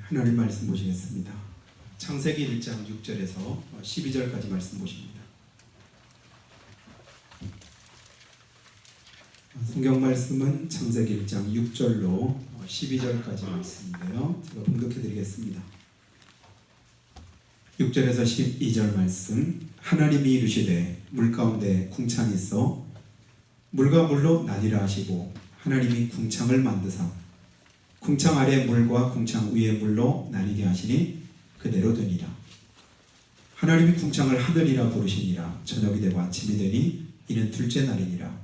하나님 말씀 보시겠습니다. 창세기 1장 6절에서 12절까지 말씀 보십니다. 성경 말씀은 창세기 1장 6절로 12절까지 말씀인데요. 제가 봉독해 드리겠습니다. 6절에서 12절 말씀. 하나님이 이르시되 물 가운데 궁창이 있어 물과 물로 나뉘라 하시고 하나님이 궁창을 만드사 궁창 아래 물과 궁창 위에 물로 나뉘게 하시니 그대로 되니라. 하나님이 궁창을 하늘이라 부르시니라. 저녁이 되고 아침이 되니 이는 둘째 날이니라.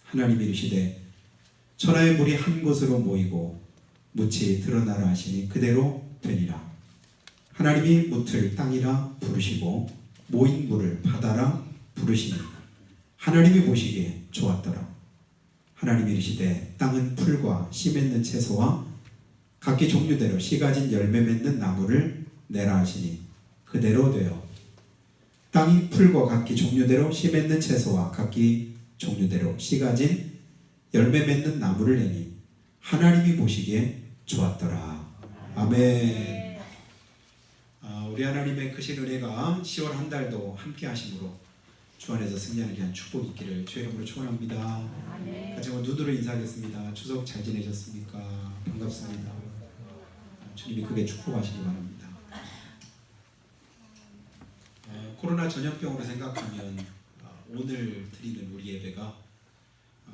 하나님이 이르시되 천하의 물이 한 곳으로 모이고 묻이 드러나라 하시니 그대로 되니라. 하나님이 묻을 땅이라 부르시고 모인 물을 바다라 부르시니 하나님이 보시기에 좋았더라. 하나님이 이르시되 땅은 풀과 씨 맺는 채소와 각기 종류대로 씨 가진 열매 맺는 나무를 내라 하시니 그대로 되어 땅이 풀과 각기 종류대로 씨 맺는 채소와 각기 종류대로 씨 가진 열매 맺는 나무를 내니 하나님이 보시기에 좋았더라. 아멘. 우리 하나님의 크신 은혜가 10월 한 달도 함께 하심으로 주 안에서 승리하는 귀한 축복이 있기를 주의 이름으로 축원합니다. 같이 한번 눈으로 인사하겠습니다. 추석 잘 지내셨습니까? 반갑습니다. 주님이 크게 축복하시기 바랍니다. 코로나 전염병으로 생각하면 오늘 드리는 우리 예배가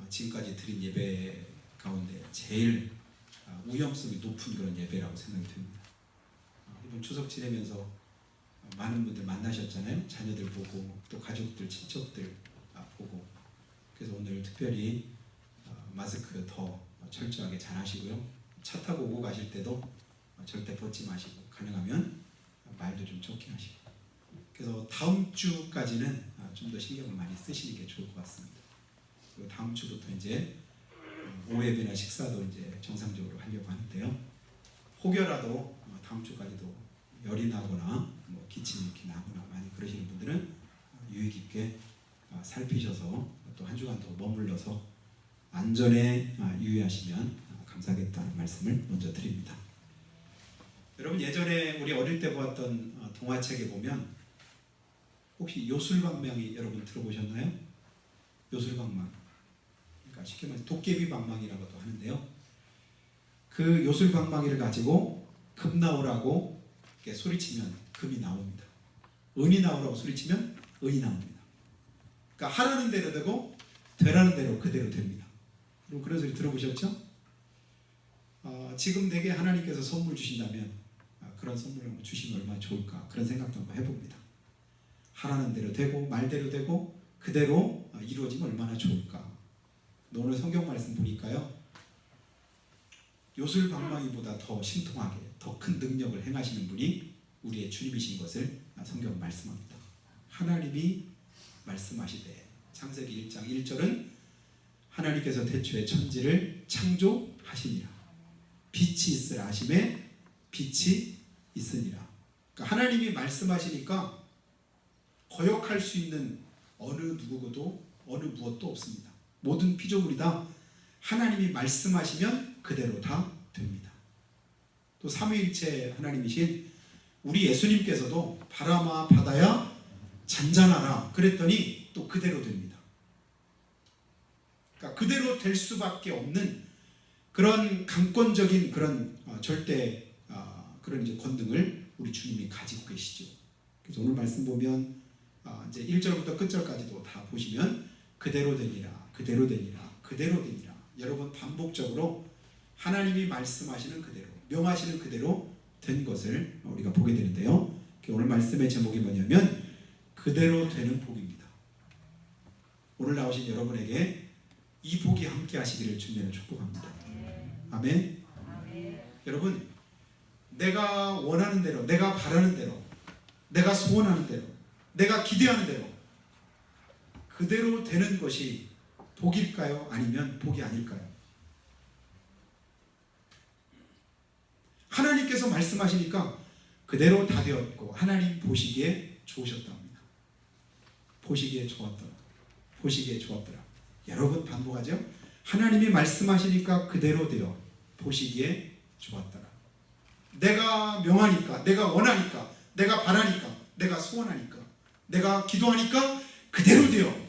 지금까지 드린 예배 가운데 제일 위험성이 높은 그런 예배라고 생각이 듭니다. 이번 추석 지내면서 많은 분들 만나셨잖아요. 자녀들 보고 또 가족들, 친척들 보고. 그래서 오늘 특별히 마스크 더 철저하게 잘 하시고요. 차 타고 오고 가실 때도 절대 벗지 마시고 가능하면 말도 좀 적게 하시고. 그래서 다음 주까지는 좀 더 신경을 많이 쓰시는 게 좋을 것 같습니다. 그리고 다음 주부터 이제 오예배나 식사도 이제 정상적으로 하려고 하는데요. 혹여라도 다음 주까지도 열이 나거나 기침이 이렇게 나거나 많이 그러시는 분들은 유의 깊게 살피셔서 또 한 주간 더 머물러서 안전에 유의하시면 감사하겠다는 말씀을 먼저 드립니다. 여러분 예전에 우리 어릴 때 보았던 동화책에 보면 혹시 요술방망이 여러분 들어보셨나요? 요술방망. 그러니까 쉽게 말해서 도깨비방망이라고도 하는데요. 그 요술방망이를 가지고 금 나오라고 이렇게 소리치면 금이 나옵니다. 은이 나오라고 소리치면 은이 나옵니다. 그러니까 하라는 대로 되고 되라는 대로 그대로 됩니다. 여러분 그런 소리 들어보셨죠? 지금 내게 하나님께서 선물 주신다면 그런 선물을 주시면 얼마나 좋을까 그런 생각도 한번 해봅니다. 하라는 대로 되고 말대로 되고 그대로 이루어지면 얼마나 좋을까. 오늘 성경 말씀 보니까요. 요술방망이보다 더 신통하게 더 큰 능력을 행하시는 분이 우리의 주님이신 것을 성경 말씀합니다. 하나님이 말씀하시되 창세기 1장 1절은 하나님께서 태초에 천지를 창조하시니라. 빛이 있으라 하심에 빛이 있으니라. 그러니까 하나님이 말씀하시니까 거역할 수 있는 어느 누구도 어느 무엇도 없습니다. 모든 피조물이 다 하나님이 말씀하시면 그대로 다 됩니다. 또 삼위일체 하나님이신 우리 예수님께서도 바람아 바다야 잔잔하라 그랬더니 또 그대로 됩니다. 그러니까 그대로 될 수밖에 없는 그런 강권적인 그런 절대 그런 이제 권능을 우리 주님이 가지고 계시죠. 그래서 오늘 말씀 보면 이제 1절부터 끝절까지도 다 보시면 그대로 되니라, 그대로 되니라, 그대로 되니라. 여러분 반복적으로 하나님이 말씀하시는 그대로, 명하시는 그대로 된 것을 우리가 보게 되는데요. 오늘 말씀의 제목이 뭐냐면 그대로 되는 복입니다. 오늘 나오신 여러분에게 이 복이 함께 하시기를 주님으로 축복합니다. 아멘. 여러분 내가 원하는 대로, 내가 바라는 대로, 내가 소원하는 대로, 내가 기대하는 대로 그대로 되는 것이 복일까요? 아니면 복이 아닐까요? 하나님께서 말씀하시니까 그대로 다 되었고 하나님 보시기에 좋으셨답니다. 보시기에 좋았더라. 보시기에 좋았더라. 여러 번 반복하죠. 하나님이 말씀하시니까 그대로 되어 보시기에 좋았더라. 내가 명하니까, 내가 원하니까, 내가 바라니까, 내가 소원하니까, 내가 기도하니까 그대로 되어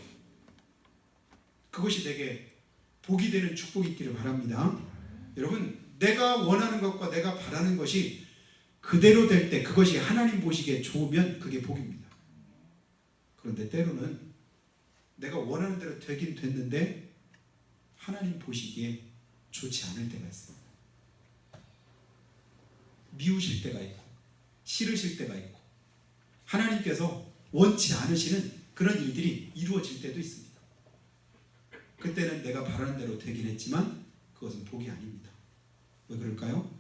그것이 내게 복이 되는 축복이 있기를 바랍니다. 여러분, 내가 원하는 것과 내가 바라는 것이 그대로 될 때, 그것이 하나님 보시기에 좋으면 그게 복입니다. 그런데 때로는 내가 원하는 대로 되긴 됐는데 하나님 보시기에 좋지 않을 때가 있습니다. 미우실 때가 있고 싫으실 때가 있고 하나님께서 원치 않으시는 그런 일들이 이루어질 때도 있습니다. 그때는 내가 바라는 대로 되긴 했지만 그것은 복이 아닙니다. 왜 그럴까요?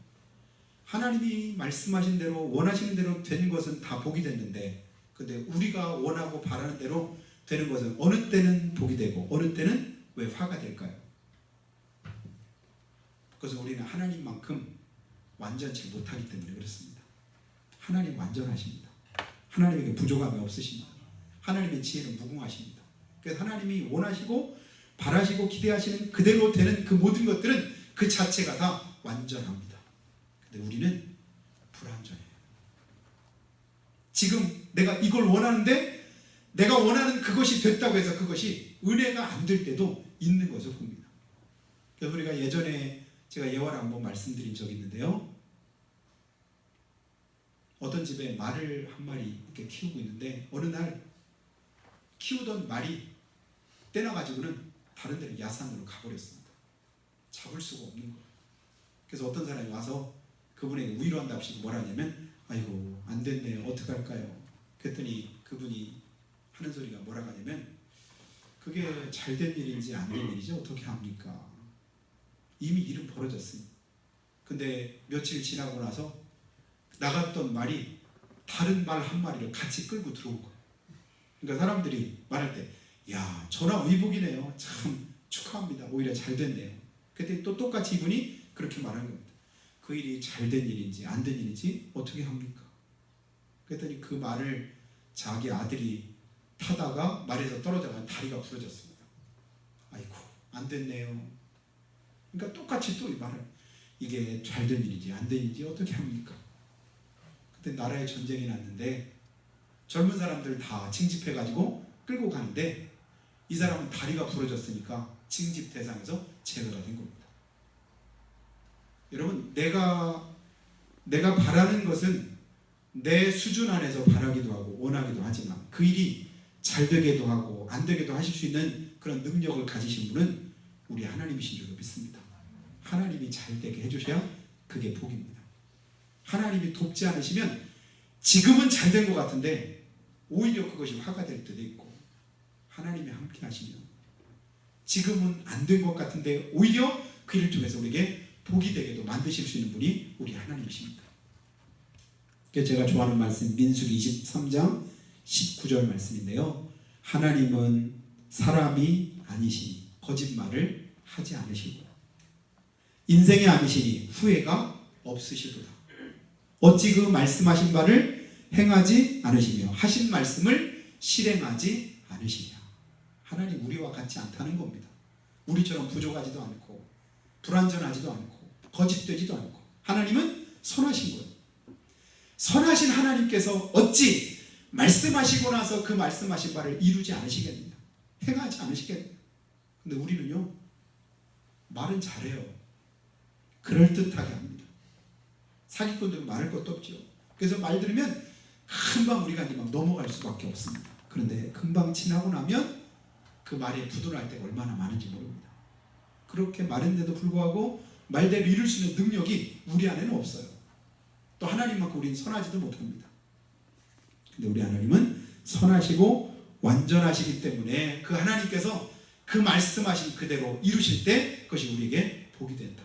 하나님이 말씀하신 대로 원하시는 대로 된 것은 다 복이 됐는데, 근데 우리가 원하고 바라는 대로 되는 것은 어느 때는 복이 되고 어느 때는 왜 화가 될까요? 그것은 우리는 하나님만큼 완전치 못하기 때문에 그렇습니다. 하나님 완전하십니다. 하나님에게 부족함이 없으십니다. 하나님의 지혜는 무궁하십니다. 그래서 하나님이 원하시고 바라시고 기대하시는 그대로 되는 그 모든 것들은 그 자체가 다 완전합니다. 근데 우리는 불완전해요. 지금 내가 이걸 원하는데 내가 원하는 그것이 됐다고 해서 그것이 은혜가 안 될 때도 있는 것을 봅니다. 그래서 우리가 예전에 제가 예화를 한번 말씀드린 적이 있는데요. 어떤 집에 말을 한 마리 이렇게 키우고 있는데 어느 날 키우던 말이 떼나가지고는 다른 데로 야산으로 가버렸습니다. 잡을 수가 없는 거예요. 그래서 어떤 사람이 와서 그분에게 위로한답시고 뭐라 하냐면, 아이고 안 됐네요. 어떡할까요? 그랬더니 그분이 하는 소리가 뭐라고 하냐면, 그게 잘 된 일인지 안 된 일인지 어떻게 합니까? 이미 일은 벌어졌습니다. 근데 며칠 지나고 나서 나갔던 말이 다른 말 한 마리를 같이 끌고 들어온 거예요. 그러니까 사람들이 말할 때, 야, 전화 위복이네요. 참 축하합니다. 오히려 잘 됐네요. 그때 또 똑같이 이분이 그렇게 말한 겁니다. 그 일이 잘 된 일인지 안 된 일인지 어떻게 합니까? 그랬더니 그 말을 자기 아들이 타다가 말에서 떨어져가 다리가 부러졌습니다. 아이고 안 됐네요. 그러니까 똑같이 또 이 말을, 이게 잘 된 일인지 안 된 일인지 어떻게 합니까? 그때 나라에 전쟁이 났는데 젊은 사람들 다 징집해가지고 끌고 가는데 이 사람은 다리가 부러졌으니까 징집 대상에서 제거가 된 겁니다. 여러분, 내가 바라는 것은 내 수준 안에서 바라기도 하고 원하기도 하지만 그 일이 잘 되게도 하고 안 되게도 하실 수 있는 그런 능력을 가지신 분은 우리 하나님이신 줄 믿습니다. 하나님이 잘 되게 해주셔야 그게 복입니다. 하나님이 돕지 않으시면 지금은 잘 된 것 같은데 오히려 그것이 화가 될 때도 있고, 하나님이 함께 하시면 지금은 안 된 것 같은데 오히려 그 일을 통해서 우리에게 복이 되게도 만드실 수 있는 분이 우리 하나님이십니다. 그래서 제가 좋아하는 말씀 민수기 23장 19절 말씀인데요. 하나님은 사람이 아니시니 거짓말을 하지 않으시고 인생이 아니시니 후회가 없으시도다. 어찌 그 말씀하신 바를 행하지 않으시며 하신 말씀을 실행하지 않으시냐. 하나님 우리와 같지 않다는 겁니다. 우리처럼 부족하지도 않고 불완전하지도 않고 거짓되지도 않고 하나님은 선하신 거예요. 선하신 하나님께서 어찌 말씀하시고 나서 그 말씀하신 바를 이루지 않으시겠느냐, 행하지 않으시겠느냐. 근데 우리는요, 말은 잘해요. 그럴듯하게 합니다. 사기꾼들은 말할 것도 없죠. 그래서 말 들으면 금방 우리가 이제 막 넘어갈 수밖에 없습니다. 그런데 금방 지나고 나면 그 말에 부도날 때가 얼마나 많은지 모릅니다. 그렇게 말했는데도 불구하고 말대로 이룰 수 있는 능력이 우리 안에는 없어요. 또 하나님만큼 우리는 선하지도 못합니다. 근데 우리 하나님은 선하시고 완전하시기 때문에 그 하나님께서 그 말씀하신 그대로 이루실 때 그것이 우리에게 복이 된다.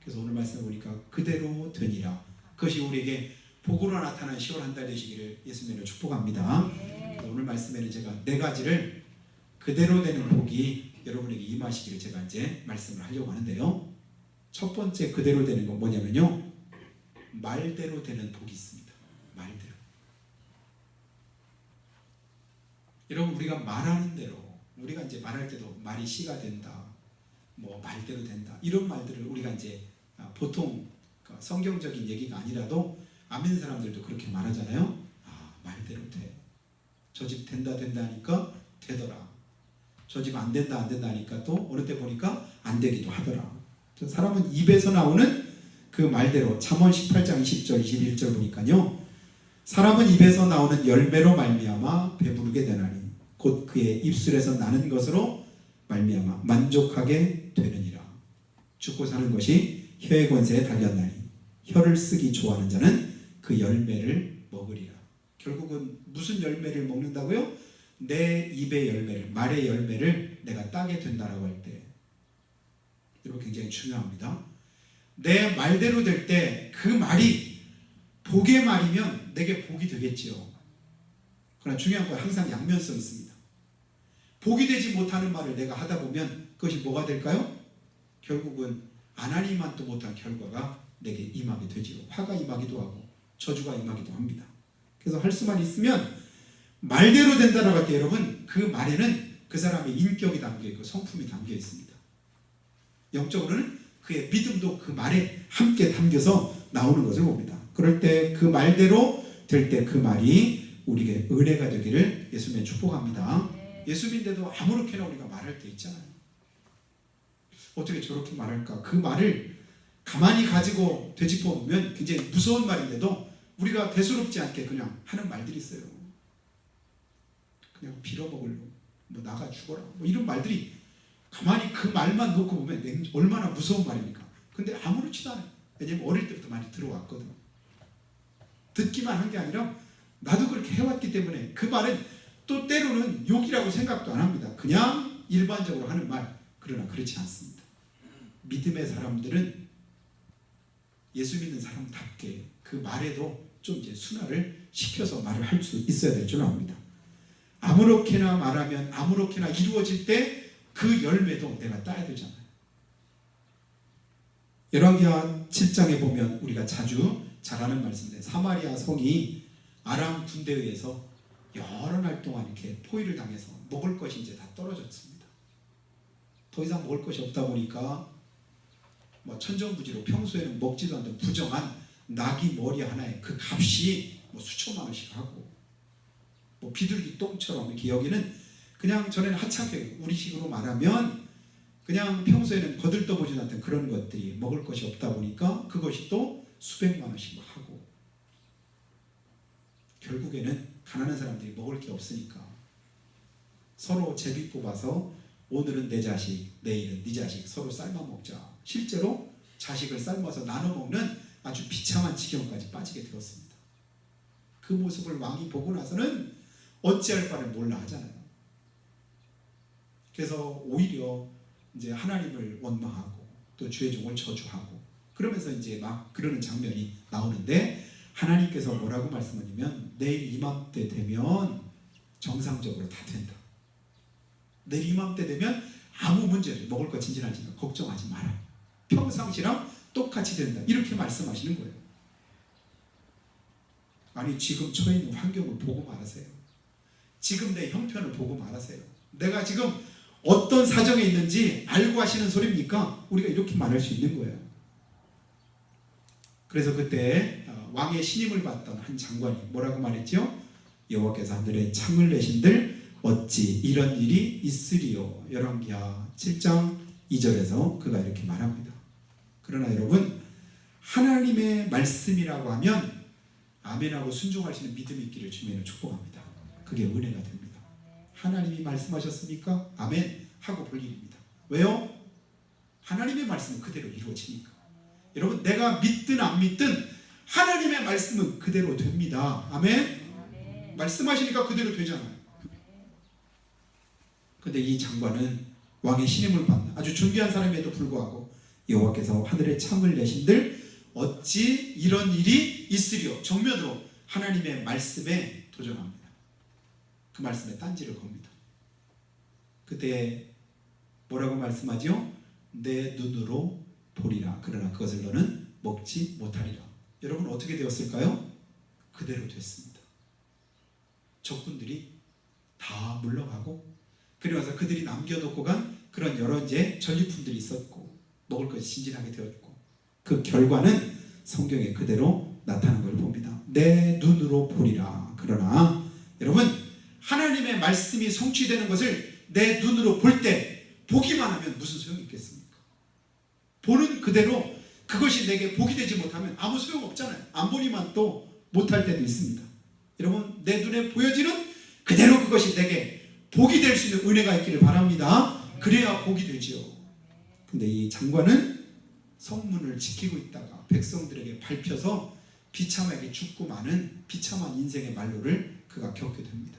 그래서 오늘 말씀을 보니까 그대로 되니라. 그것이 우리에게 복으로 나타난 10월 한 달 되시기를 예수님으로 축복합니다. 오늘 말씀에는 제가 4가지를 그대로 되는 복이 여러분에게 임하시기를 제가 이제 말씀을 하려고 하는데요. 첫 번째 그대로 되는 건 뭐냐면요, 말대로 되는 복이 있습니다. 말대로. 여러분, 우리가 말하는 대로, 우리가 이제 말할 때도 말이 씨가 된다, 뭐 말대로 된다, 이런 말들을 우리가 이제 보통 성경적인 얘기가 아니라도 아멘 사람들도 그렇게 말하잖아요. 아, 말대로 돼. 저 집 된다 하니까 되더라. 저 집 안 된다 하니까 또 어느 때 보니까 안 되기도 하더라. 사람은 입에서 나오는 그 말대로 잠언 18장 20절 21절 보니까요. 사람은 입에서 나오는 열매로 말미암아 배부르게 되나니 곧 그의 입술에서 나는 것으로 말미암아 만족하게 되느니라. 죽고 사는 것이 혀의 권세에 달렸나니 혀를 쓰기 좋아하는 자는 그 열매를 먹으리라. 결국은 무슨 열매를 먹는다고요? 내 입의 열매를, 말의 열매를 내가 따게 된다라고 할 때, 이거 굉장히 중요합니다. 내 말대로 될 때 그 말이 복의 말이면 내게 복이 되겠지요. 그러나 중요한 건 항상 양면성이 있습니다. 복이 되지 못하는 말을 내가 하다 보면 그것이 뭐가 될까요? 결국은 하나님만 또 못한 결과가 내게 임하게 되지요. 화가 임하기도 하고 저주가 임하기도 합니다. 그래서 할 수만 있으면 말대로 된다라고 할 때 여러분, 그 말에는 그 사람의 인격이 담겨있고 성품이 담겨 있습니다. 영적으로는 그의 믿음도 그 말에 함께 담겨서 나오는 것을 봅니다. 그럴 때 그 말대로 될 때 그 말이 우리에게 은혜가 되기를 예수님의 축복합니다. 예수님인데도 아무렇게나 우리가 말할 때 있잖아요. 어떻게 저렇게 말할까? 그 말을 가만히 가지고 되짚어 보면 굉장히 무서운 말인데도 우리가 대수롭지 않게 그냥 하는 말들이 있어요. 그냥 빌어먹을로, 뭐 나가 죽어라, 뭐 이런 말들이 가만히 그 말만 놓고 보면 얼마나 무서운 말입니까? 근데 아무렇지도 않아요. 왜냐면 어릴 때부터 많이 들어왔거든. 듣기만 한 게 아니라 나도 그렇게 해왔기 때문에 그 말은 또 때로는 욕이라고 생각도 안 합니다. 그냥 일반적으로 하는 말. 그러나 그렇지 않습니다. 믿음의 사람들은 예수 믿는 사람답게 그 말에도 좀 이제 순화를 시켜서 말을 할 수 있어야 될 줄 압니다. 아무렇게나 말하면 아무렇게나 이루어질 때 그 열매도 내가 따야 되잖아요. 열왕기하 7장에 보면 우리가 자주 잘 아는 말씀인데, 사마리아 성이 아람 군대에 의해서 여러 날 동안 이렇게 포위를 당해서 먹을 것이 이제 다 떨어졌습니다. 더 이상 먹을 것이 없다 보니까 뭐 천정부지로 평소에는 먹지도 않던 부정한 나귀 머리 하나에 그 값이 뭐 수천만 원씩 하고, 뭐 비둘기 똥처럼 이렇게 여기는, 그냥 전에는 하찮게 우리식으로 말하면 그냥 평소에는 거들떠보지도 않던 그런 것들이 먹을 것이 없다 보니까 그것이 또 수백만 원씩 하고, 결국에는 가난한 사람들이 먹을 게 없으니까 서로 제비 뽑아서 오늘은 내 자식, 내일은 네 자식 서로 삶아 먹자. 실제로 자식을 삶아서 나눠 먹는 아주 비참한 지경까지 빠지게 되었습니다. 그 모습을 왕이 보고 나서는 어찌할 바를 몰라 하잖아요. 그래서 오히려 이제 하나님을 원망하고 또 주의 종을 저주하고 그러면서 이제 막 그러는 장면이 나오는데, 하나님께서 뭐라고 말씀하냐면 내일 이맘때 되면 정상적으로 다 된다. 내일 이맘때 되면 아무 문제 없이 먹을 거 진진하지만 걱정하지 마라. 평상시랑 똑같이 된다. 이렇게 말씀하시는 거예요. 아니, 지금 처해 있는 환경을 보고 말하세요. 지금 내 형편을 보고 말하세요. 내가 지금 어떤 사정에 있는지 알고 하시는 소리입니까? 우리가 이렇게 말할 수 있는 거예요. 그래서 그때 왕의 신임을 받던 한 장관이 뭐라고 말했죠? 여호와께서 하늘에 창을 내신들 어찌 이런 일이 있으리요. 열왕기하 7장 2절에서 그가 이렇게 말합니다. 그러나 여러분, 하나님의 말씀이라고 하면 아멘하고 순종할 수 있는 믿음이 있기를 주님으로 축복합니다. 그게 은혜가 됩니다. 하나님이 말씀하셨습니까? 아멘 하고 볼 일입니다. 왜요? 하나님의 말씀은 그대로 이루어지니까. 여러분, 내가 믿든 안 믿든 하나님의 말씀은 그대로 됩니다. 아멘? 말씀하시니까 그대로 되잖아요. 근데 이 장관은 왕의 신임을 받는 아주 존귀한 사람에도 불구하고 여호와께서 하늘에 창을 내신들 어찌 이런 일이 있으리요. 정면으로 하나님의 말씀에 도전합니다. 그 말씀에 딴지를 겁니다. 그때 뭐라고 말씀하죠? 내 눈으로 보리라. 그러나 그것을 너는 먹지 못하리라. 여러분, 어떻게 되었을까요? 그대로 됐습니다. 적군들이 다 물러가고, 그리고 나서 그들이 남겨놓고 간 그런 여러 이제 전리품들이 있었고 먹을 것이 진진하게 되었고, 그 결과는 성경에 그대로 나타난 걸 봅니다. 내 눈으로 보리라. 그러나 여러분, 하나님의 말씀이 성취되는 것을 내 눈으로 볼 때 보기만 하면 무슨 소용이 있겠습니까? 보는 그대로 그것이 내게 복이 되지 못하면 아무 소용 없잖아요. 안 보니만 또 못할 때도 있습니다. 여러분, 내 눈에 보여지는 그대로 그것이 내게 복이 될 수 있는 은혜가 있기를 바랍니다. 그래야 복이 되지요. 근데 이 장관은 성문을 지키고 있다가 백성들에게 밟혀서 비참하게 죽고 마는 비참한 인생의 말로를 그가 겪게 됩니다.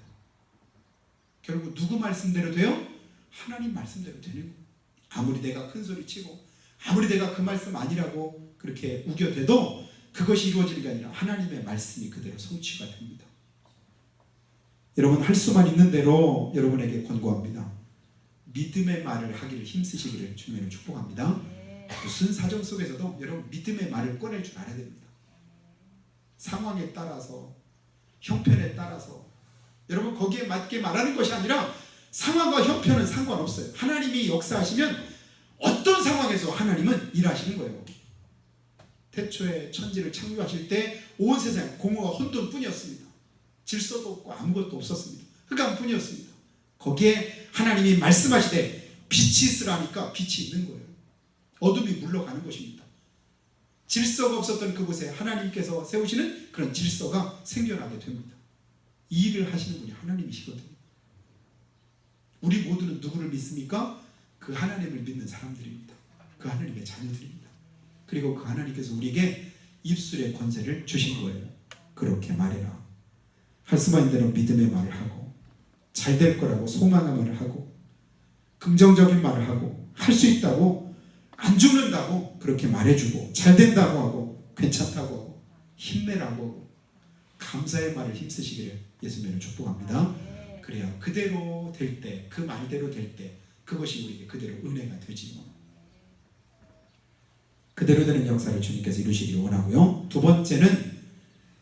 결국 누구 말씀대로 돼요? 하나님 말씀대로 되는 거예요. 아무리 내가 큰 소리치고 아무리 내가 그 말씀 아니라고 그렇게 우겨대도 그것이 이루어지는 게 아니라 하나님의 말씀이 그대로 성취가 됩니다. 여러분, 할 수만 있는 대로 여러분에게 권고합니다. 믿음의 말을 하기를 힘쓰시기를 주님으로 축복합니다. 무슨 사정 속에서도 여러분 믿음의 말을 꺼낼 줄 알아야 됩니다. 상황에 따라서, 형편에 따라서 여러분 거기에 맞게 말하는 것이 아니라 상황과 형편은 상관없어요. 하나님이 역사하시면 어떤 상황에서 하나님은 일하시는 거예요. 태초에 천지를 창조하실 때 온 세상 공허가 혼돈뿐이었습니다. 질서도 없고 아무것도 없었습니다. 흑암뿐이었습니다. 거기에 하나님이 말씀하시되 빛이 있으라니까 빛이 있는 거예요. 어둠이 물러가는 것입니다. 질서가 없었던 그곳에 하나님께서 세우시는 그런 질서가 생겨나게 됩니다. 이 일을 하시는 분이 하나님이시거든요. 우리 모두는 누구를 믿습니까? 그 하나님을 믿는 사람들입니다. 그 하나님의 자녀들입니다. 그리고 그 하나님께서 우리에게 입술의 권세를 주신 거예요. 그렇게 말해라. 할 수만 있는 대로 믿음의 말을 하고 잘 될 거라고 소망의 말을 하고 긍정적인 말을 하고 할 수 있다고 안 죽는다고 그렇게 말해주고 잘 된다고 하고 괜찮다고 하고 힘내라고 하고 감사의 말을 힘쓰시기를 예수님을 축복합니다. 그래야 그대로 될 때, 그 말대로 될 때 그것이 우리에게 그대로 은혜가 되지요. 그대로 되는 역사를 주님께서 이루시기를 원하고요. 두 번째는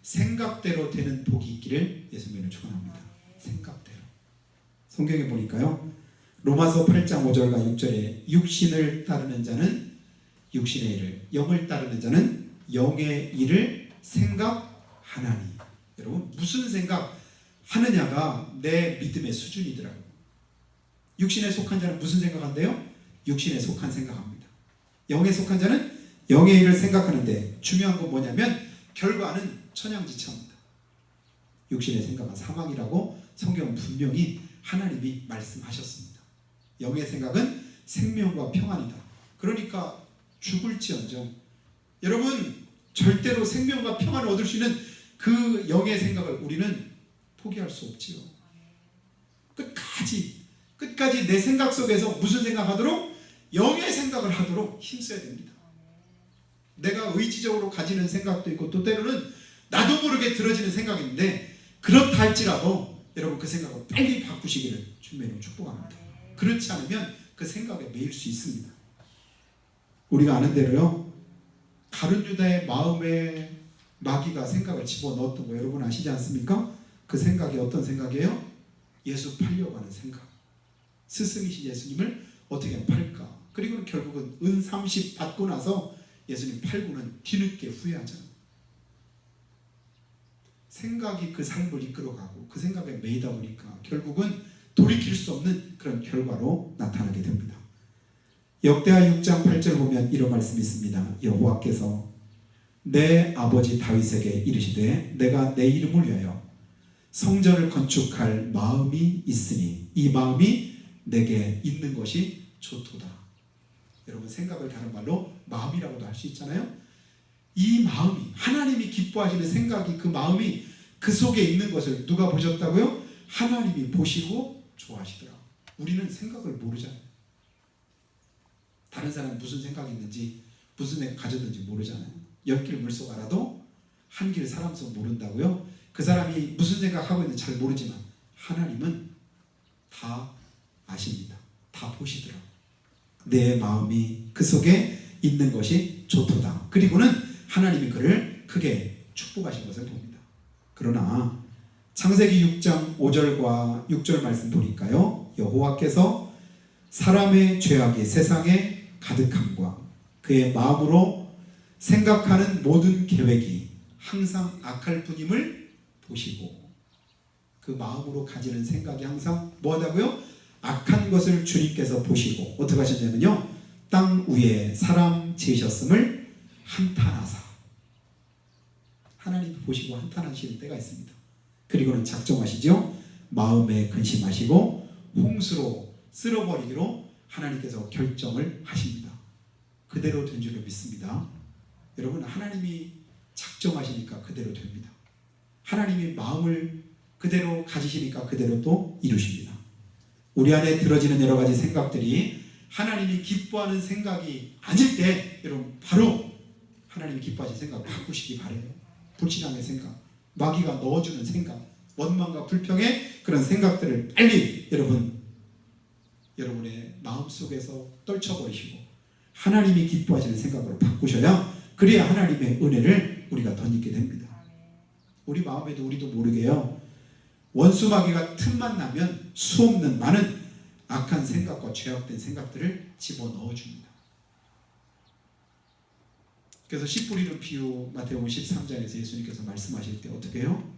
생각대로 되는 복이 있기를 예수님을 축원합니다. 생각대로. 성경에 보니까요. 로마서 8장 5절과 6절에 육신을 따르는 자는 육신의 일을, 영을 따르는 자는 영의 일을 생각하나니. 여러분, 무슨 생각하느냐가 내 믿음의 수준이더라고요. 육신에 속한 자는 무슨 생각한대요? 육신에 속한 생각합니다. 영에 속한 자는 영의 일을 생각하는데 중요한 건 뭐냐면 결과는 천양지차입니다. 육신의 생각은 사망이라고 성경은 분명히 하나님이 말씀하셨습니다. 영의 생각은 생명과 평안이다. 그러니까 죽을지언정 여러분 절대로 생명과 평안을 얻을 수 있는 그 영의 생각을 우리는 포기할 수 없지요. 끝까지 내 생각 속에서 무슨 생각하도록? 영의 생각을 하도록 힘써야 됩니다. 내가 의지적으로 가지는 생각도 있고 또 때로는 나도 모르게 들어지는 생각인데 그렇다 할지라도 여러분 그 생각을 빨리 바꾸시기를 주님으로 축복합니다. 그렇지 않으면 그 생각에 매일 수 있습니다. 우리가 아는 대로요. 가룟 유다의 마음에 마귀가 생각을 집어넣었던 거 여러분 아시지 않습니까? 그 생각이 어떤 생각이에요? 예수 팔려고 하는 생각. 스승이신 예수님을 어떻게 팔까? 그리고 결국은 은 30 받고 나서 예수님 팔고는 뒤늦게 후회하잖아요. 생각이 그 삶을 이끌어가고 그 생각에 매이다 보니까 결국은 돌이킬 수 없는 그런 결과로 나타나게 됩니다. 역대하 6장 8절 보면 이런 말씀이 있습니다. 여호와께서 내 아버지 다윗에게 이르시되 내가 내 이름을 위하여 성전을 건축할 마음이 있으니 이 마음이 내게 있는 것이 좋도다. 여러분 생각을 다른 말로 마음이라고도 할 수 있잖아요. 이 마음이 하나님이 기뻐하시는 생각이 그 마음이 그 속에 있는 것을 누가 보셨다고요? 하나님이 보시고 좋아하시더라. 우리는 생각을 모르잖아요. 다른 사람이 무슨 생각이 있는지 무슨 생각 가졌는지 모르잖아요. 옆길 물속 알아도 한 길 사람 속 모른다고요? 그 사람이 무슨 생각하고 있는지 잘 모르지만 하나님은 다 아십니다. 다 보시더라. 내 마음이 그 속에 있는 것이 좋도다. 그리고는 하나님이 그를 크게 축복하신 것을 봅니다. 그러나 창세기 6장 5절과 6절 말씀 보니까요. 여호와께서 사람의 죄악이 세상에 가득함과 그의 마음으로 생각하는 모든 계획이 항상 악할 뿐임을 보시고, 그 마음으로 가지는 생각이 항상 뭐하다고요? 악한 것을 주님께서 보시고 어떻게 하셨냐면요, 땅 위에 사람 지으셨음을 한탄하사. 하나님 보시고 한탄하시는 때가 있습니다. 그리고는 작정하시죠. 마음에 근심하시고 홍수로 쓸어버리기로 하나님께서 결정을 하십니다. 그대로 된 줄로 믿습니다. 여러분, 하나님이 작정하시니까 그대로 됩니다. 하나님이 마음을 그대로 가지시니까 그대로 또 이루십니다. 우리 안에 들어지는 여러 가지 생각들이 하나님이 기뻐하는 생각이 아닐 때, 여러분 바로 하나님이 기뻐하시는 생각을 바꾸시기 바래요. 불신앙의 생각, 마귀가 넣어주는 생각, 원망과 불평의 그런 생각들을 빨리 여러분의 마음속에서 떨쳐버리시고 하나님이 기뻐하시는 생각으로 바꾸셔야, 그래야 하나님의 은혜를 우리가 덧입게 됩니다. 우리 마음에도 우리도 모르게요, 원수 마귀가 틈만 나면 수없는 많은 악한 생각과 죄악된 생각들을 집어넣어줍니다. 그래서 씨 뿌리는 비유, 마태복음 13장에서 예수님께서 말씀하실 때 어떻게 해요?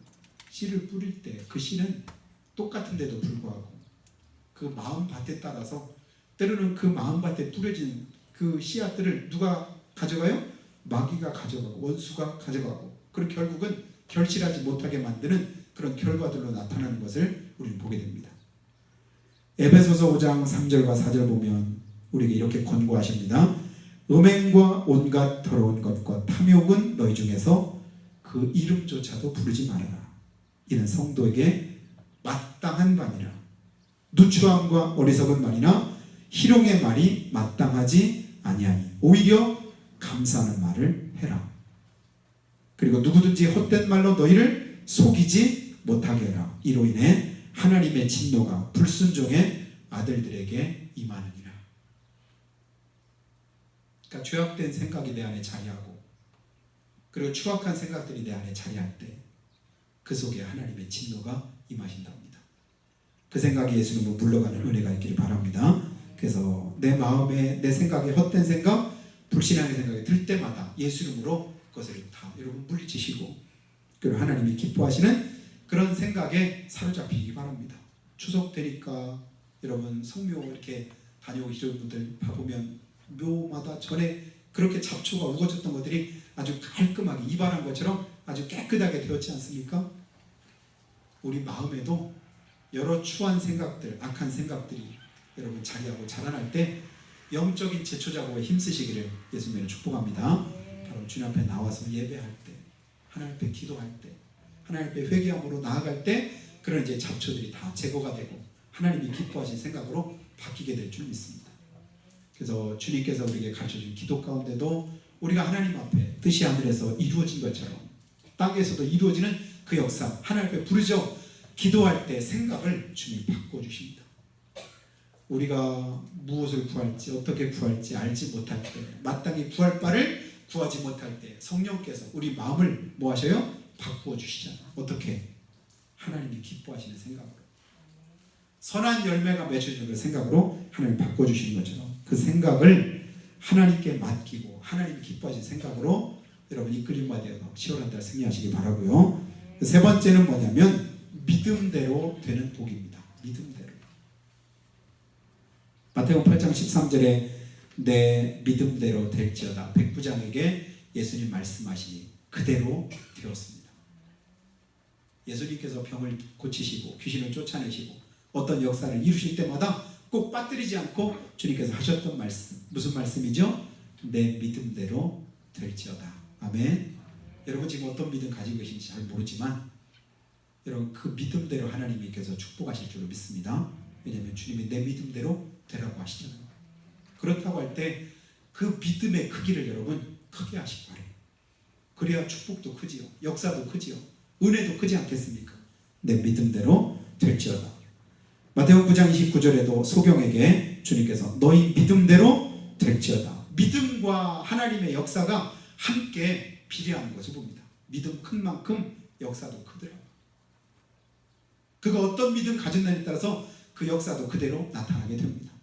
씨를 뿌릴 때 그 씨는 똑같은데도 불구하고 그 마음밭에 따라서 때로는 그 마음밭에 뿌려진 그 씨앗들을 누가 가져가요? 마귀가 가져가고 원수가 가져가고, 그리고 결국은 결실하지 못하게 만드는 그런 결과들로 나타나는 것을 우리는 보게 됩니다. 에베소서 5장 3절과 4절 보면 우리에게 이렇게 권고하십니다. 음행과 온갖 더러운 것과 탐욕은 너희 중에서 그 이름조차도 부르지 말아라. 이는 성도에게 마땅한 바니라. 누추함과 어리석은 말이나 희롱의 말이 마땅하지 아니하니 오히려 감사하는 말을 해라. 그리고 누구든지 헛된 말로 너희를 속이지 못하게 해라. 이로 인해 하나님의 진노가 불순종의 아들들에게 임하느니라. 그러니까 죄악된 생각이 내 안에 자리하고, 그리고 추악한 생각들이 내 안에 자리할 때 그 속에 하나님의 진노가 임하신답니다. 그 생각이 예수님으로 물러가는 은혜가 있기를 바랍니다. 그래서 내 마음에, 내 생각에 헛된 생각, 불신앙의 생각이 들 때마다 예수 이름으로 그것을 다 여러분 물리치시고, 그리고 하나님이 기뻐하시는 그런 생각에 사로잡히기 바랍니다. 추석 되니까 여러분 성묘 이렇게 다녀오시는 분들 봐보면 묘마다 전에 그렇게 잡초가 우거졌던 것들이 아주 깔끔하게 이발한 것처럼 아주 깨끗하게 되었지 않습니까? 우리 마음에도 여러 추한 생각들, 악한 생각들이 여러분 자리하고 자라날 때 영적인 제초 작업에 힘쓰시기를 예수님으로 축복합니다. 바로 주님 앞에 나와서 예배할 때, 하나님 앞에 기도할 때, 하나님 앞에 회개함으로 나아갈 때 그런 이제 잡초들이 다 제거가 되고 하나님이 기뻐하신 생각으로 바뀌게 될 줄 믿습니다. 그래서 주님께서 우리에게 가르쳐준 기도 가운데도 우리가 하나님 앞에 뜻이 하늘에서 이루어진 것처럼 땅에서도 이루어지는 그 역사, 하나님 앞에 부르죠. 기도할 때 생각을 주님 바꿔주십니다. 우리가 무엇을 구할지, 어떻게 구할지 알지 못할 때, 마땅히 구할 바를 구하지 못할 때 성령께서 우리 마음을 뭐 하셔요? 바꾸어 주시잖아요. 어떻게? 하나님이 기뻐하시는 생각으로, 선한 열매가 맺혀지는 그 생각으로 하나님 바꿔주시는 것처럼 그 생각을 하나님께 맡기고 하나님이 기뻐하시는 생각으로 여러분 이끌림 받아서 10월 한 달 승리하시기 바라고요. 세 번째는 뭐냐면 믿음대로 되는 복입니다. 믿음대로. 마태복음 8장 13절에 내 믿음대로 될지어다. 백부장에게 예수님 말씀하시니 그대로 되었습니다. 예수님께서 병을 고치시고 귀신을 쫓아내시고 어떤 역사를 이루실 때마다 꼭 빠뜨리지 않고 주님께서 하셨던 말씀, 무슨 말씀이죠? 내 믿음대로 될지어다. 아멘. 여러분 지금 어떤 믿음 가지고 계신지 잘 모르지만 여러분 그 믿음대로 하나님께서 축복하실 줄로 믿습니다. 왜냐하면 주님이 내 믿음대로 되라고 하시잖아요. 그렇다고 할 때 그 믿음의 크기를 여러분 크게 하시기 바래요. 그래야 축복도 크지요, 역사도 크지요, 은혜도 크지 않겠습니까? 내 믿음대로 될지어다. 마태복음 9장 29절에도 소경에게 주님께서 너희 믿음대로 될지어다. 믿음과 하나님의 역사가 함께 비례하는 것을 봅니다. 믿음 큰 만큼 역사도 크더라고요. 그가 어떤 믿음 가졌느냐에 따라서 그 역사도 그대로 나타나게 됩니다.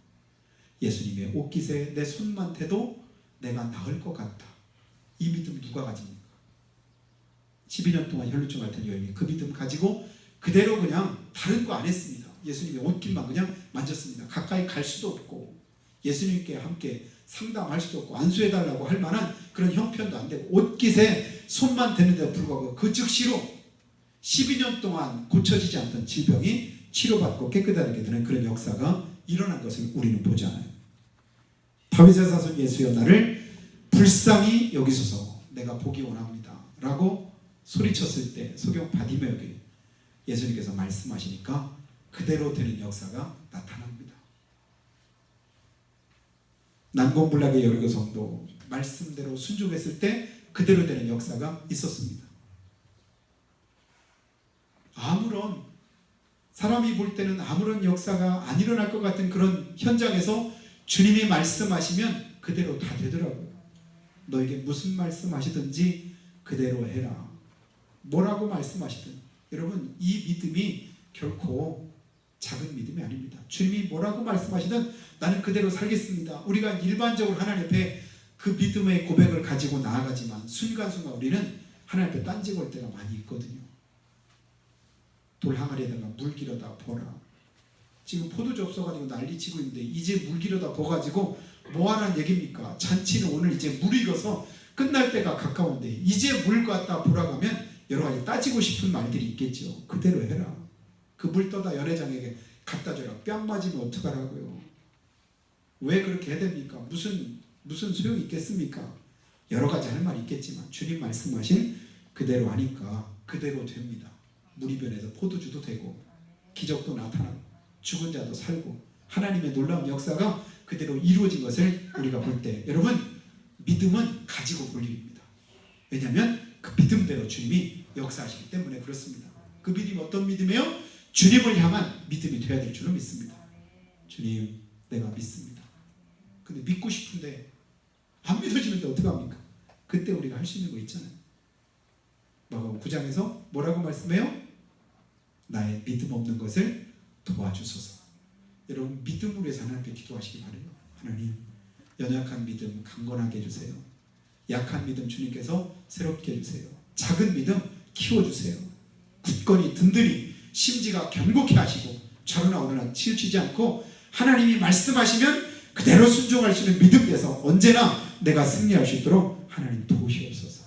예수님의 옷깃에 내 손만 대도 내가 나을 것 같다. 이 믿음 누가 가집니까? 12년 동안 혈루증 앓던 여인이 그 믿음 가지고 그대로 그냥 다른 거 안 했습니다. 예수님의 옷깃만 그냥 만졌습니다. 가까이 갈 수도 없고 예수님께 함께 상담할 수도 없고 안수해달라고 할 만한 그런 형편도 안 되고 옷깃에 손만 대는데도 불구하고 그 즉시로 12년 동안 고쳐지지 않던 질병이 치료받고 깨끗하게 되는 그런 역사가 일어난 것을 우리는 보지 않아요. 다윗의 자손 예수여 나를 불쌍히 여기소서 내가 보기 원합니다 라고 소리쳤을 때 소경 바디메오에게 예수님께서 말씀하시니까 그대로 되는 역사가 나타납니다. 난공불락의 여리고 성도 말씀대로 순종했을 때 그대로 되는 역사가 있었습니다. 아무런 사람이 볼 때는 아무런 역사가 안 일어날 것 같은 그런 현장에서 주님이 말씀하시면 그대로 다 되더라고요. 너에게 무슨 말씀하시든지 그대로 해라. 뭐라고 말씀하시든 여러분 이 믿음이 결코 작은 믿음이 아닙니다. 주님이 뭐라고 말씀하시든 나는 그대로 살겠습니다. 우리가 일반적으로 하나님 앞에 그 믿음의 고백을 가지고 나아가지만 순간순간 우리는 하나님 앞에 딴지 걸 때가 많이 있거든요. 돌 항아리에다가 물 길어다 보라. 지금 포도주 없어가지고 난리치고 있는데 이제 물 길어다 부어가지고 뭐하라는 얘기입니까? 잔치는 오늘 이제 물 익어서 끝날 때가 가까운데 이제 물 갖다 보라 가면 여러 가지 따지고 싶은 말들이 있겠죠. 그대로 해라. 그 물 떠다 연회장에게 갖다 줘라. 뺨 맞으면 어떡하라고요. 왜 그렇게 해야 됩니까? 무슨 소용이 있겠습니까? 여러 가지 할 말이 있겠지만 주님 말씀하신 그대로 하니까 그대로 됩니다. 물이 변해서 포도주도 되고 기적도 나타나고 죽은 자도 살고 하나님의 놀라운 역사가 그대로 이루어진 것을 우리가 볼 때 여러분 믿음은 가지고 볼 일입니다. 왜냐하면 그 믿음대로 주님이 역사하시기 때문에 그렇습니다. 그 믿음이 어떤 믿음이에요? 주님을 향한 믿음이 되어야 될 줄로 믿습니다. 주님 내가 믿습니다. 근데 믿고 싶은데 안 믿어지는데 어떡합니까? 그때 우리가 할 수 있는 거 있잖아요. 마가복음 9장에서 뭐라고 말씀해요? 나의 믿음 없는 것을 도와주소서. 여러분 믿음으로 위해서 하나님께 기도하시기 바라요. 하나님 연약한 믿음 강건하게 해주세요. 약한 믿음 주님께서 새롭게 해주세요. 작은 믿음 키워주세요. 굳건히 든든히 심지가 견고케 하시고 좌로나 우로나 치우치지 않고 하나님이 말씀하시면 그대로 순종할 수 있는 믿음 돼서 언제나 내가 승리할 수 있도록 하나님 도우시옵소서.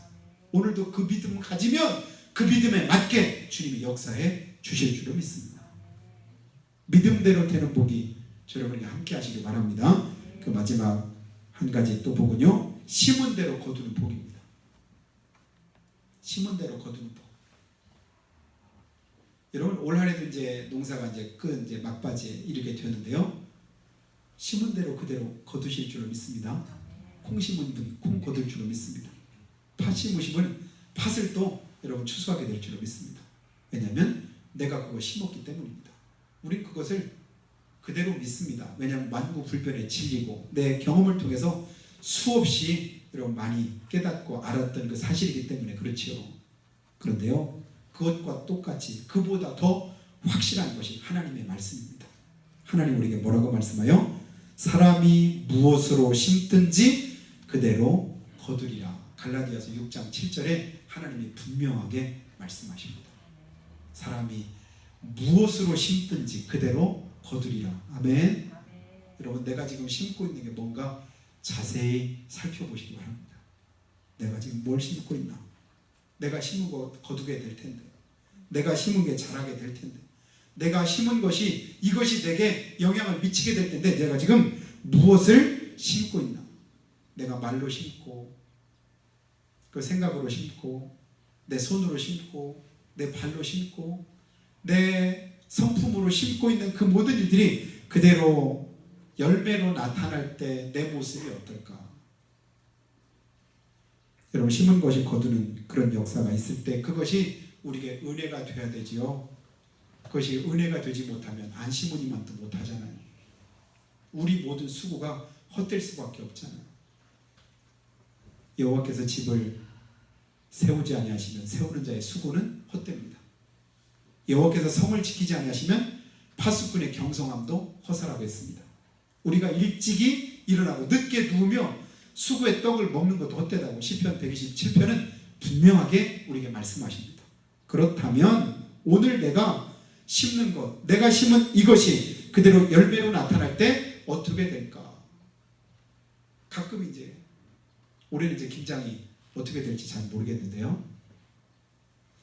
오늘도 그 믿음 가지면 그 믿음에 맞게 주님이 역사해 주실 줄로 믿습니다. 믿음대로 되는 복이 여러분에게 함께 하시길 바랍니다. 그 마지막 한 가지 또 복은요, 심은 대로 거두는 복입니다. 심은 대로 거두는 복. 여러분 올 한해도 이제 농사가 이제 막바지에 이르게 되었는데요. 심은 대로 그대로 거두실 줄로 믿습니다. 콩 심은 분 콩 거둘 줄로 믿습니다. 팥 심으신 분은 팥을 또 여러분 추수하게 될 줄로 믿습니다. 왜냐하면 내가 그거 심었기 때문입니다. 우린 그것을 그대로 믿습니다. 왜냐하면 만구불변의 진리고 내 경험을 통해서 수없이 여러분 많이 깨닫고 알았던 그 사실이기 때문에 그렇지요. 그런데요, 그것과 똑같이 그보다 더 확실한 것이 하나님의 말씀입니다. 하나님 우리에게 뭐라고 말씀하여? 사람이 무엇으로 심든지 그대로 거두리라. 갈라디아서 6장 7절에 하나님이 분명하게 말씀하십니다. 사람이 무엇으로 심든지 그대로 거두리라. 아멘. 여러분 내가 지금 심고 있는 게 뭔가 자세히 살펴보시기 바랍니다. 내가 지금 뭘 심고 있나? 내가 심은 거 거두게 될 텐데, 내가 심은 게 자라게 될 텐데, 내가 심은 것이 이것이 내게 영향을 미치게 될 텐데 내가 지금 무엇을 심고 있나? 내가 말로 심고 그 생각으로 심고 내 손으로 심고 내 발로 심고 내 성품으로 심고 있는 그 모든 일들이 그대로 열매로 나타날 때 내 모습이 어떨까? 여러분 심은 것이 거두는 그런 역사가 있을 때 그것이 우리에게 은혜가 되어야 되지요. 그것이 은혜가 되지 못하면 안 심으니만도 못하잖아요. 우리 모든 수고가 헛될 수밖에 없잖아요. 여호와께서 집을 세우지 아니하시면 세우는 자의 수고는 헛됩니다. 여호와께서 성을 지키지 아니하시면 파수꾼의 경성함도 허사라고 했습니다. 우리가 일찍이 일어나고 늦게 누우며 수고의 떡을 먹는 것도 헛되다고 시편 127편은 분명하게 우리에게 말씀하십니다. 그렇다면 오늘 내가 심는 것, 내가 심은 이것이 그대로 열매로 나타날 때 어떻게 될까? 가끔 이제 올해는 이제 김장이 어떻게 될지 잘 모르겠는데요.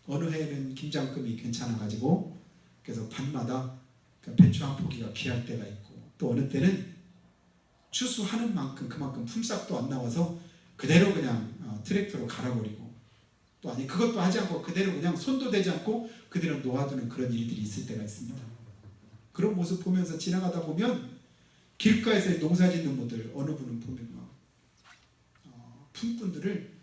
어느 해에는 김장금이 괜찮아가지고 그래서 밭마다 배추 한 포기가 귀할 때가 있고, 또 어느 때는 추수하는 만큼 그만큼 품삯도 안 나와서 그대로 그냥 트랙터로 갈아버리고, 또 아니 그것도 하지 않고 그대로 그냥 손도 대지 않고 그대로 놓아두는 그런 일들이 있을 때가 있습니다. 그런 모습 보면서 지나가다 보면 길가에서 농사 짓는 분들, 어느 분은 보면 막 품꾼들을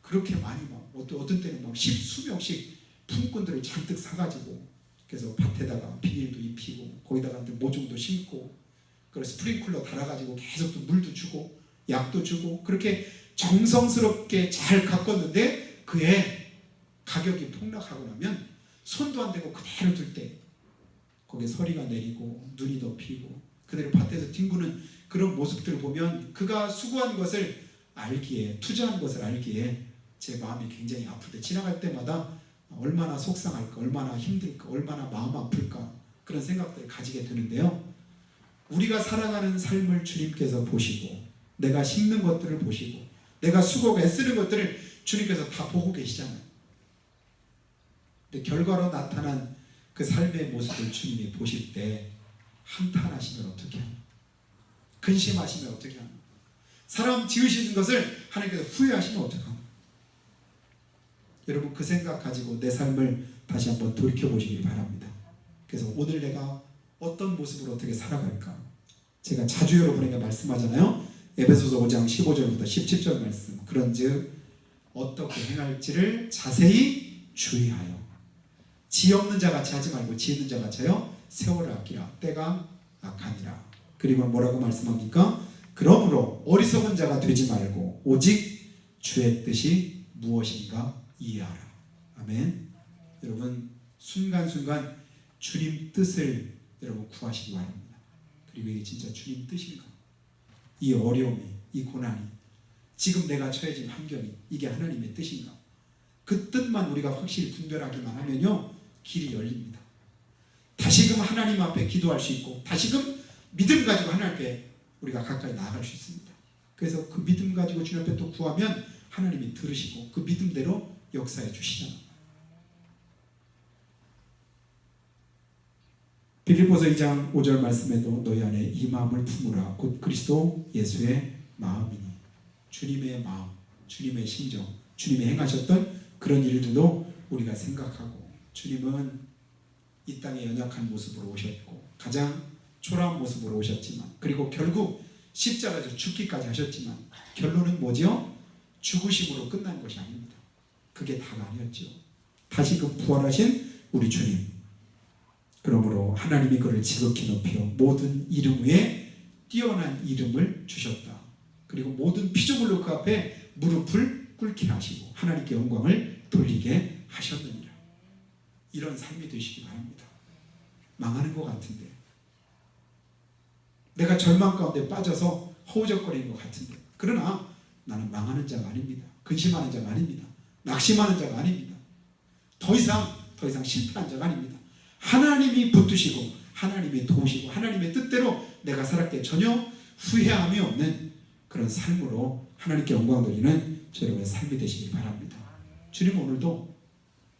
그렇게 많이 막 어떤 때는 막 십수명씩 품꾼들을 잔뜩 사가지고 그래서 밭에다가 비닐도 입히고 거기다가 모종도 심고 그래서 스프링클러 달아가지고 계속 또 물도 주고 약도 주고 그렇게 정성스럽게 잘 가꿨는데 그해 가격이 폭락하고 나면 손도 안 대고 그대로 둘 때 거기에 서리가 내리고 눈이 덮이고 그대로 밭에서 뒹구는 그런 모습들을 보면 그가 수고한 것을 알기에, 투자한 것을 알기에 제 마음이 굉장히 아플 때, 지나갈 때마다 얼마나 속상할까, 얼마나 힘들까, 얼마나 마음 아플까 그런 생각들을 가지게 되는데요. 우리가 살아가는 삶을 주님께서 보시고 내가 심는 것들을 보시고 내가 수고하고 애쓰는 것들을 주님께서 다 보고 계시잖아요. 근데 결과로 나타난 그 삶의 모습을 주님이 보실 때 한탄하시면 어떻게 하나? 근심하시면 어떻게 하나? 사람 지으시는 것을 하나님께서 후회하시면 어떻게 하나? 여러분 그 생각 가지고 내 삶을 다시 한번 돌이켜보시기 바랍니다. 그래서 오늘 내가 어떤 모습으로 어떻게 살아갈까? 제가 자주 여러분에게 말씀하잖아요. 에베소서 5장 15절부터 17절 말씀. 그런즉 어떻게 행할지를 자세히 주의하여 지 없는 자 같이 하지 말고 지 있는 자 같이요 세월을 아끼라. 때가 악하니라. 그리고 뭐라고 말씀합니까? 그러므로 어리석은 자가 되지 말고 오직 주의 뜻이 무엇인가 이해하라. 아멘. 여러분 순간순간 주님 뜻을 여러분 구하시기 바랍니다. 그리고 이게 진짜 주님 뜻인가? 이 어려움이, 이 고난이, 지금 내가 처해진 환경이 이게 하나님의 뜻인가? 그 뜻만 우리가 확실히 분별하기만 하면요 길이 열립니다. 다시금 하나님 앞에 기도할 수 있고 다시금 믿음 가지고 하나님 앞에 우리가 가까이 나아갈 수 있습니다. 그래서 그 믿음 가지고 주님 앞에 또 구하면 하나님이 들으시고 그 믿음대로 역사해 주시잖아요. 빌립보서 2장 5절 말씀에도 너희 안에 이 마음을 품으라. 곧 그리스도 예수의 마음이니. 주님의 마음, 주님의 심정, 주님이 행하셨던 그런 일들도 우리가 생각하고, 주님은 이 땅에 연약한 모습으로 오셨고 가장 초라한 모습으로 오셨지만, 그리고 결국 십자가에서 죽기까지 하셨지만 결론은 뭐지요? 죽으심으로 끝난 것이 아닙니다. 그게 다가 아니었죠. 다시금 부활하신 우리 주님, 그러므로 하나님이 그를 지극히 높여 모든 이름 위에 뛰어난 이름을 주셨다. 그리고 모든 피조물로 그 앞에 무릎을 꿇게 하시고 하나님께 영광을 돌리게 하셨느니라. 이런 삶이 되시기 바랍니다. 망하는 것 같은데, 내가 절망 가운데 빠져서 허우적거리는 것 같은데, 그러나 나는 망하는 자가 아닙니다. 근심하는 자가 아닙니다. 낙심하는 자가 아닙니다. 더 이상 실패한 자가 아닙니다. 하나님이 붙드시고 하나님이 도우시고 하나님의 뜻대로 내가 살았기에 전혀 후회함이 없는 그런 삶으로 하나님께 영광 돌리는 여러분의 삶이 되시길 바랍니다. 주님 오늘도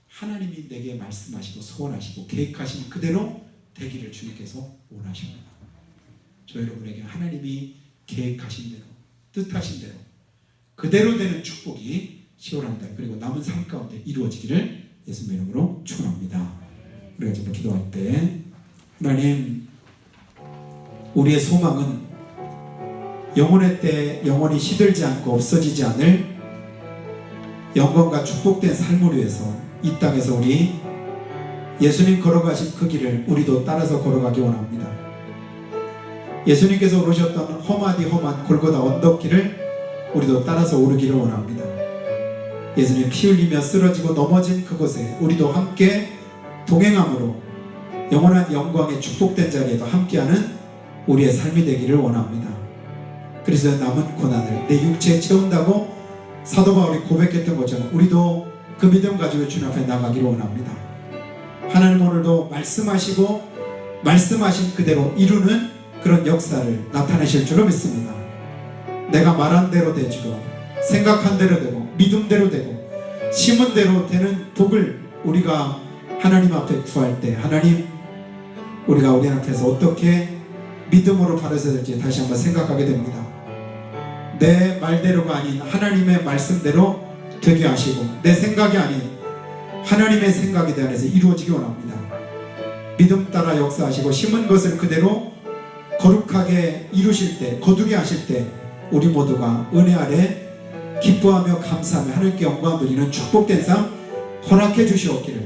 하나님이 내게 말씀하시고 소원하시고 계획하신 그대로 되기를 주님께서 원하십니다. 저 여러분에게 하나님이 계획하신 대로 뜻하신 대로 그대로 되는 축복이 10월 한 달 그리고 남은 삶 가운데 이루어지기를 예수님의 이름으로 축원합니다. 우리가 정말 기도할 때, 하나님, 우리의 소망은 영혼의 때 영원히 시들지 않고 없어지지 않을 영광과 축복된 삶을 위해서 이 땅에서 우리 예수님 걸어가신 그 길을 우리도 따라서 걸어가기 원합니다. 예수님께서 오르셨던 험하디 험한 골고다 언덕길을 우리도 따라서 오르기를 원합니다. 예수님 피 흘리며 쓰러지고 넘어진 그곳에 우리도 함께 동행함으로 영원한 영광의 축복된 자리에도 함께하는 우리의 삶이 되기를 원합니다. 그래서 남은 고난을 내 육체에 채운다고 사도 바울이 고백했던 것처럼 우리도 그 믿음 가지고 주님 앞에 나가기를 원합니다. 하나님 오늘도 말씀하시고 말씀하신 그대로 이루는 그런 역사를 나타내실 줄로 믿습니다. 내가 말한 대로 되지고 생각한 대로 되고 믿음대로 되고 심은 대로 되는 복을 우리가 하나님 앞에 구할 때 하나님 우리가 우리 앞에서 어떻게 믿음으로 바라서야 될지 다시 한번 생각하게 됩니다. 내 말대로가 아닌 하나님의 말씀대로 되게 하시고 내 생각이 아닌 하나님의 생각에 대해서 이루어지기 원합니다. 믿음 따라 역사하시고 심은 것을 그대로 거룩하게 이루실 때 거두게 하실 때 우리 모두가 은혜 아래 기뻐하며 감사하며 하나님께 영광 돌리는 축복된 삶 허락해 주시옵기를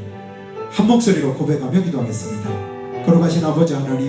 한 목소리로 고백하며 기도하겠습니다. 거룩하신 아버지 하나님